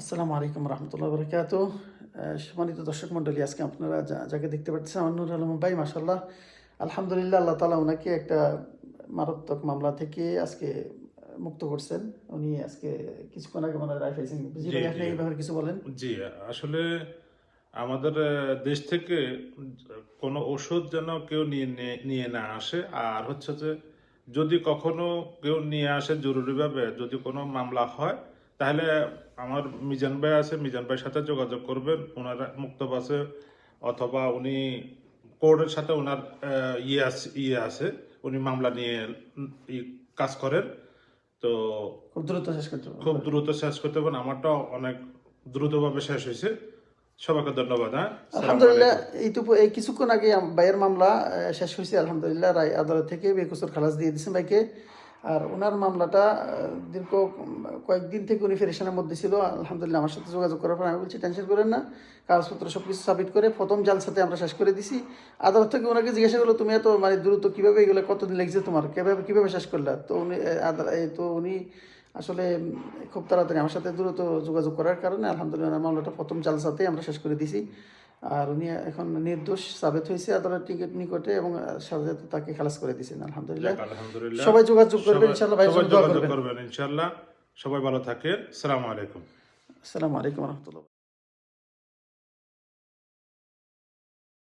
আসসালামু আলাইকুম রহমতুল্লাহ বরকাত। সম্মানিত দর্শক মণ্ডলী, আজকে আপনারা যাকে দেখতে পাচ্ছেন আমার নূর আলম ভাই, মাসাল্লাহ আলহামদুলিল্লাহ, আল্লাহ তালা ওনাকে একটা মারাত্মক মামলা থেকে আজকে মুক্ত করছেন। উনি আজকে কিছুক্ষণ আগে মনে হয় রায় পাইছেন। জি জি, ভাই, জি, আপনি এই ব্যাপারে কিছু বলেন। জি। আসলে আমাদের দেশ থেকে কোনো ওষুধ যেন কেউ নিয়ে না আসে। আর হচ্ছে যে যদি কখনো কেউ নিয়ে আসে জরুরিভাবে, যদি কোনো মামলা হয়, তাহলে আমার মিজান ভাই আছে, মিজান ভাইয়ের সাথে যোগাযোগ করবেন। ওনারা মুক্তব আছে, অথবা উনি কোর্টের সাথে ওনার ইয়ে আছে, উনি মামলা নিয়ে কাজ করেন। তো খুব দ্রুত শেষ করতে খুব পারবেন। দ্রুত শেষ করতে পারেন। আমারটা অনেক দ্রুতভাবে শেষ হয়েছে। সবাইকে ধন্যবাদ। হ্যাঁ, সালাম আলহামদুলিল্লাহ, আলাইকুম। এই কিছুক্ষণ আগে ভাইয়ের মামলা শেষ হয়েছে। আলহামদুলিল্লাহ, রায় আদালত থেকে বেকসুর খালাস দিয়ে দিয়েছেন ভাইকে। আর ওনার মামলাটা দীর্ঘ কয়েকদিন থেকে উনি ফেরেশানের মধ্যে ছিল। আলহামদুলিল্লাহ, আমার সাথে যোগাযোগ করার পর আমি বলছি টেনশন করেন না, কাগজপত্র সব কিছু সাবমিট করে প্রথম জালসাতে আমরা শেষ করে দিছি। আদালত থেকে ওনাকে জিজ্ঞাসা করলো, তুমি এত মানে দ্রুত কীভাবে এগুলো, কতদিন লেগেছে তোমার, কীভাবে শেষ করলা? তো উনি আসলে খুব তাড়াতাড়ি আমার সাথে দ্রুত যোগাযোগ করার কারণে আলহামদুলিল্লাহ মামলাটা প্রথম জালসাতেই আমরা শেষ করে দিছি। আর উনি এখন নির্দোষ সাবেত হয়েছে আদালত টিকিট নিকটে, এবং সাথে তাকে খালাস করে দিয়েছেন আলহামদুলিল্লাহ। যাক, আলহামদুলিল্লাহ। সবাই যোগাযোগ করবেন সবাই ইনশাআল্লাহ, ভাইয়ের সবাই জন্য দোয়া যোগাযোগ করবেন। করবেন ইনশাল্লাহ। সবাই ভালো থাকেন। সালাম আলাইকুম। আসসালামু আলাইকুম রহমতুল্লাহ।